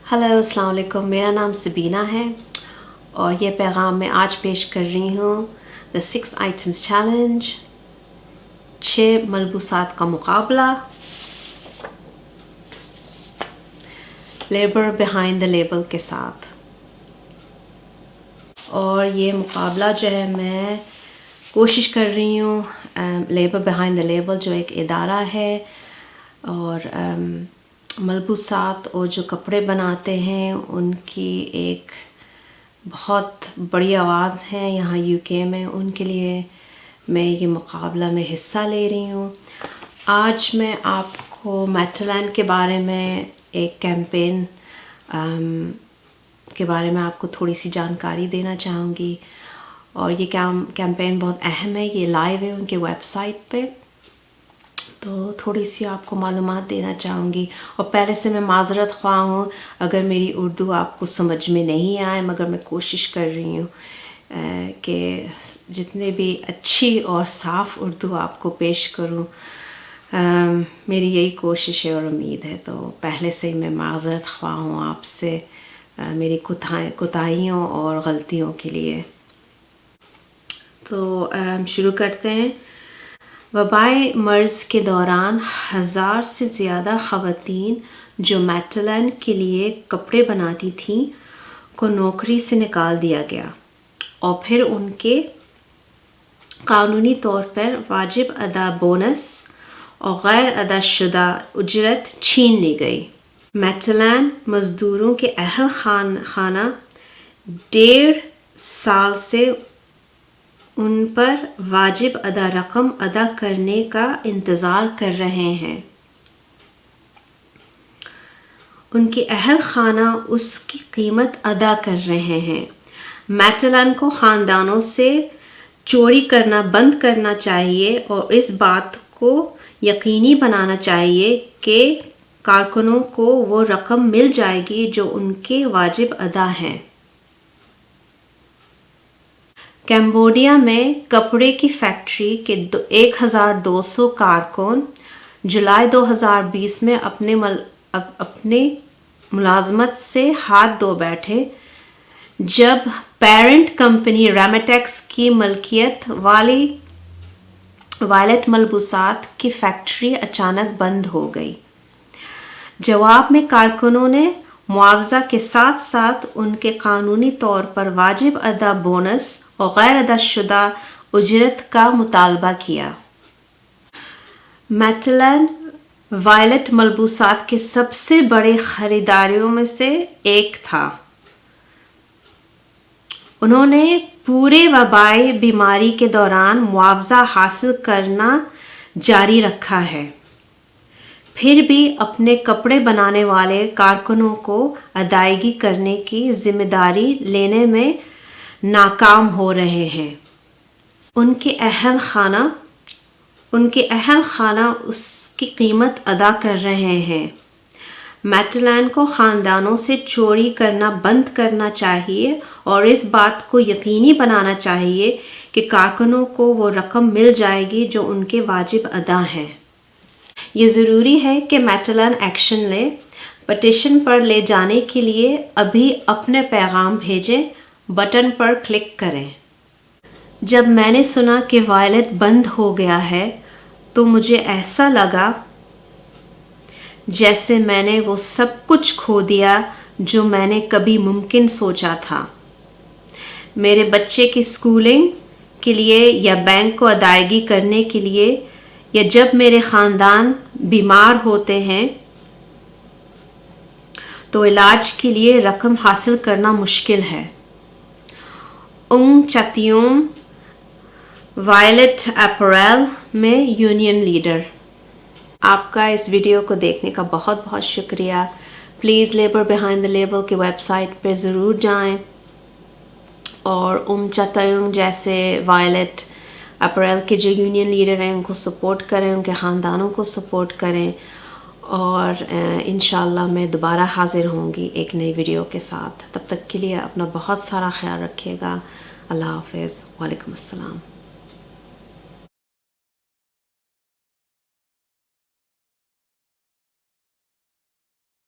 Hello السلام علیکم، میرا نام سبینہ ہے اور یہ پیغام میں آج پیش کر رہی ہوں دا 6 آئٹمس چیلنج، 6 ملبوسات کا مقابلہ، لیبر بیہائنڈ دا لیبل کے ساتھ. اور یہ مقابلہ جو ہے میں کوشش کر رہی ہوں لیبر بیہائنڈ دا لیبل جو ایک ادارہ ہے اور ملبوسات اور جو کپڑے بناتے ہیں ان کی ایک بہت بڑی آواز ہے یہاں UK میں، ان کے لیے میں یہ مقابلہ میں حصہ لے رہی ہوں. آج میں آپ کو میٹلین کے بارے میں ایک کیمپین کے بارے میں آپ کو تھوڑی سی جانکاری دینا چاہوں گی، اور یہ کیمپین بہت اہم ہے. یہ لائیو ہے ان کے ویب سائٹ پہ، تو تھوڑی سی آپ کو معلومات دینا چاہوں گی. اور پہلے سے میں معذرت خواہ ہوں اگر میری اردو آپ کو سمجھ میں نہیں آئے، مگر میں کوشش کر رہی ہوں کہ جتنے بھی اچھی اور صاف اردو آپ کو پیش کروں. میری یہی کوشش ہے اور امید ہے، تو پہلے سے ہی میں معذرت خواہ ہوں آپ سے میری کوتاہیوں اور غلطیوں کے لیے. تو شروع کرتے ہیں. وبائی مرض کے دوران 1000 سے زیادہ خواتین جو میٹلین کے لیے کپڑے بناتی تھیں کو نوکری سے نکال دیا گیا، اور پھر ان کے قانونی طور پر واجب ادا بونس اور غیر ادا شدہ اجرت چھین لی گئی. میٹلین مزدوروں کے اہل خانہ 1.5 سال سے ان پر واجب ادا رقم ادا کرنے کا انتظار کر رہے ہیں. ان کے اہل خانہ اس کی قیمت ادا کر رہے ہیں. میٹلین کو خاندانوں سے چوری کرنا بند کرنا چاہیے اور اس بات کو یقینی بنانا چاہیے کہ کارکنوں کو وہ رقم مل جائے گی جو ان کے واجب ادا ہیں. کمبوڈیا میں کپڑے کی فیکٹری کے 1200 کارکن جولائی 2020 میں اپنے ملازمت سے ہاتھ دھو بیٹھے جب پیرنٹ کمپنی ریمیٹیکس کی ملکیت والی وائلٹ ملبوسات کی فیکٹری اچانک بند ہو گئی. جواب میں کارکنوں نے معاوضہ کے ساتھ ساتھ ان کے قانونی طور پر واجب ادا بونس اور غیر ادا شدہ اجرت کا مطالبہ کیا. میٹلین وائلٹ ملبوسات کے سب سے بڑے خریداروں میں سے ایک تھا. انہوں نے پورے وبائی بیماری کے دوران معاوضہ حاصل کرنا جاری رکھا ہے، پھر بھی اپنے کپڑے بنانے والے کارکنوں کو ادائیگی کرنے کی ذمہ داری لینے میں ناکام ہو رہے ہیں. ان کے اہل خانہ اس کی قیمت ادا کر رہے ہیں. میٹلین کو خاندانوں سے چوری کرنا بند کرنا چاہیے اور اس بات کو یقینی بنانا چاہیے کہ کارکنوں کو وہ رقم مل جائے گی جو ان کے واجب ادا ہیں. یہ ضروری ہے کہ میٹلین ایکشن لے. پٹیشن پر لے جانے کے لیے ابھی اپنے پیغام بھیجیں، بٹن پر کلک کریں. جب میں نے سنا کہ وائلٹ بند ہو گیا ہے تو مجھے ایسا لگا جیسے میں نے وہ سب کچھ کھو دیا جو میں نے کبھی ممکن سوچا تھا. میرے بچے کی اسکولنگ کے لیے یا بینک کو ادائیگی کرنے کے لیے، یا جب میرے خاندان بیمار ہوتے ہیں تو علاج کے لیے رقم حاصل کرنا مشکل ہے. چتیوم وائلٹ اپیرل میں یونین لیڈر. آپ کا اس ویڈیو کو دیکھنے کا بہت بہت شکریہ. Please labour behind the label کے ویب سائٹ پہ ضرور جائیں اور چتیوم جیسے وائلٹ اپیرل کے جو یونین لیڈر ہیں ان کو سپورٹ کریں، ان کے خاندانوں کو سپورٹ کریں. اور انشاءاللہ میں دوبارہ حاضر ہوں گی ایک نئی ویڈیو کے ساتھ. تب تک کے لیے اپنا بہت سارا خیال رکھیے گا. اللہ حافظ. وعلیکم السلام.